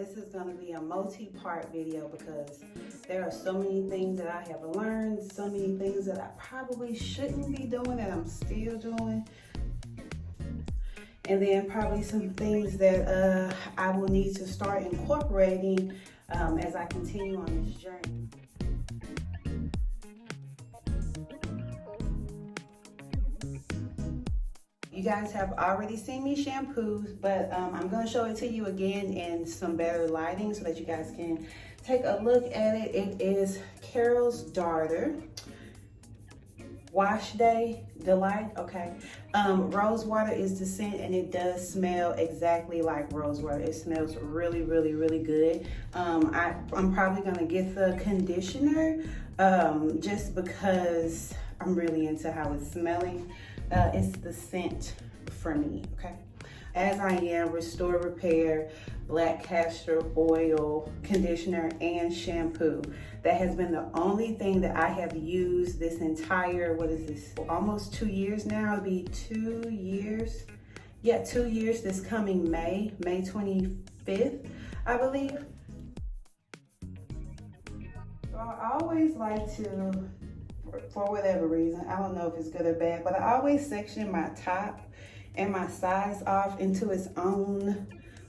this is going to be a multi-part video because there are so many things that I have learned, so many things that I probably shouldn't be doing that I'm still doing, and then probably some things that I will need to start incorporating as I continue on this journey. You guys have already seen me shampoo, but I'm going to show it to you again in some better lighting so that you guys can take a look at it. It is Carol's Daughter Wash Day Delight. Okay, rose water is the scent, and it does smell exactly like rose water. It smells really, really, really good. I'm probably going to get the conditioner just because I'm really into how it's smelling. It's the scent for me, okay? As I am Restore Repair Black Castor Oil Conditioner and Shampoo. That has been the only thing that I have used this entire, what is this, almost 2 years now. It'll be 2 years. Yeah, 2 years this coming May 25th, I believe. So I always like to, for whatever reason, I don't know if it's good or bad, but I always section my top and my sides off into its own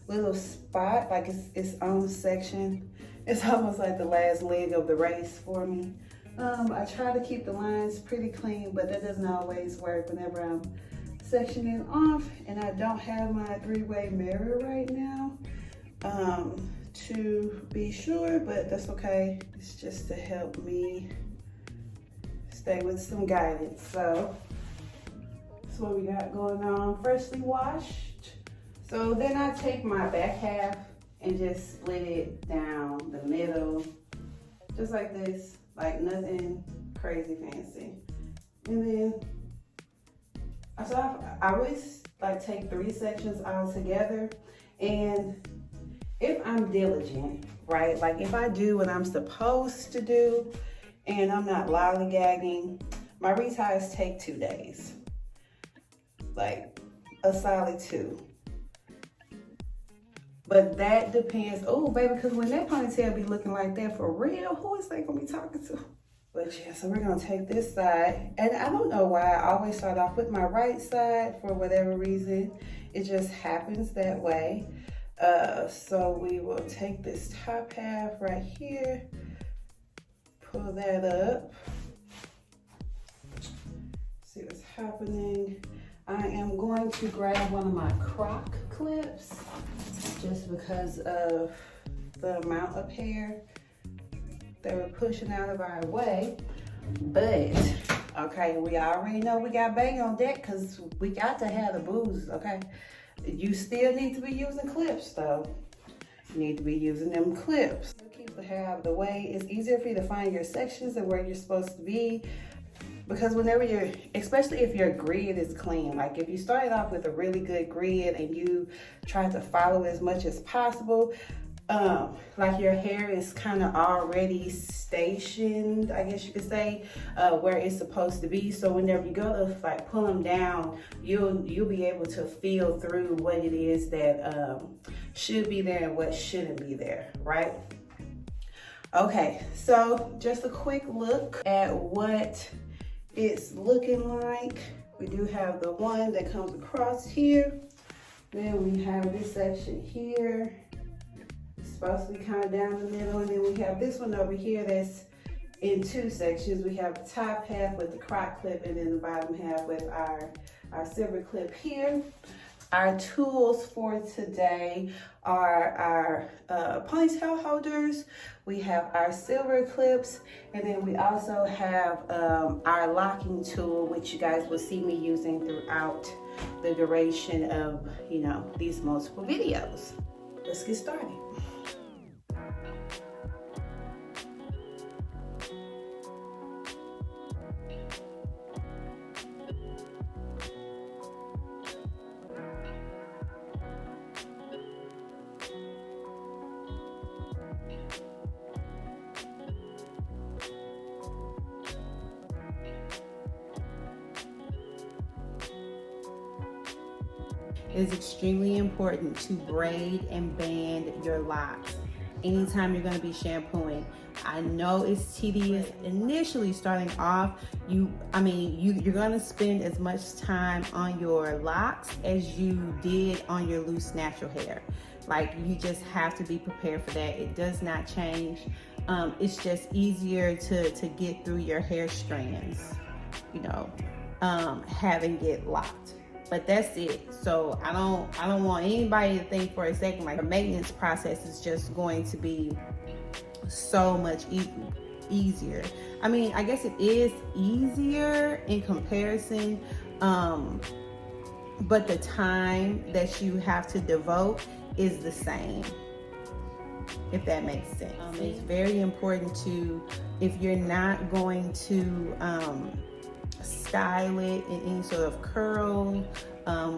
little spot, like it's its own section. It's almost like the last leg of the race for me. I try to keep the lines pretty clean, but that doesn't always work whenever I'm sectioning off, and I don't have my three-way mirror right now to be sure, but that's okay. It's just to help me stay with some guidance. So that's what we got going on. Freshly washed. So then I take my back half and just split it down the middle, just like this, like nothing crazy fancy. And then I always like take 3 sections all together, and if I'm diligent, right, like if I do what I'm supposed to do and I'm not lollygagging, my reties take 2 days. Like a solid 2. But that depends. Oh, baby, because when that ponytail be looking like that for real, who is they gonna be talking to? But yeah, so we're gonna take this side. And I don't know why I always start off with my right side for whatever reason. It just happens that way. So we will take this top half right here, pull that up, see what's happening. I am going to grab one of my croc clips just because of the amount of hair that we're pushing out of our way. But, okay, we already know we got bang on deck because we got to have the booze, okay? You still need to be using clips though. You need to be using them clips. It keeps the hair out of the way. It's easier for you to find your sections and where you're supposed to be. Because whenever you're, especially if your grid is clean, like if you started off with a really good grid and you try to follow as much as possible, like your hair is kind of already stationed, I guess you could say, where it's supposed to be. So whenever you go to like pull them down, you'll be able to feel through what it is that should be there and what shouldn't be there, right? Okay, so just a quick look at what it's looking like. We do have the one that comes across here. Then we have this section here. It's supposed to be kind of down the middle. And then we have this one over here that's in 2 sections. We have the top half with the croc clip and then the bottom half with our silver clip here. Our tools for today are our ponytail holders. We have our silver clips, and then we also have our locking tool, which you guys will see me using throughout the duration of, you know, these multiple videos. Let's get started. it is extremely important to braid and band your locks anytime you're going to be shampooing. I know it's tedious initially starting off. You're going to spend as much time on your locks as you did on your loose natural hair. Like, you just have to be prepared for that. It does not change. It's just easier to get through your hair strands, having it locked. But that's it. So I don't want anybody to think for a second like the maintenance process is just going to be so much easier. I mean, I guess it is easier in comparison, but the time that you have to devote is the same, if that makes sense. It's very important to, if you're not going to style it in any sort of curl,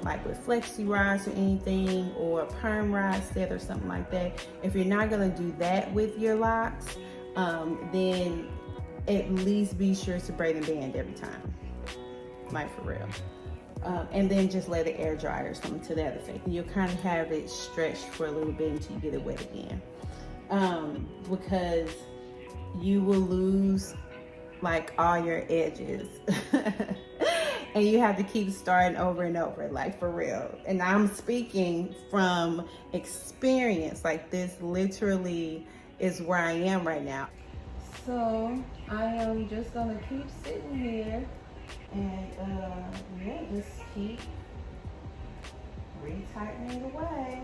like with flexi rods or anything, or a perm rod set or something like that. If you're not gonna do that with your locks, then at least be sure to braid and band every time, like for real. And then just let it air dry or something to that effect. You'll kind of have it stretched for a little bit until you get it wet again. Because you will lose like all your edges. And you have to keep starting over and over, like for real. And I'm speaking from experience. Like, this literally is where I am right now. So I am just gonna keep sitting here and just keep retightening away.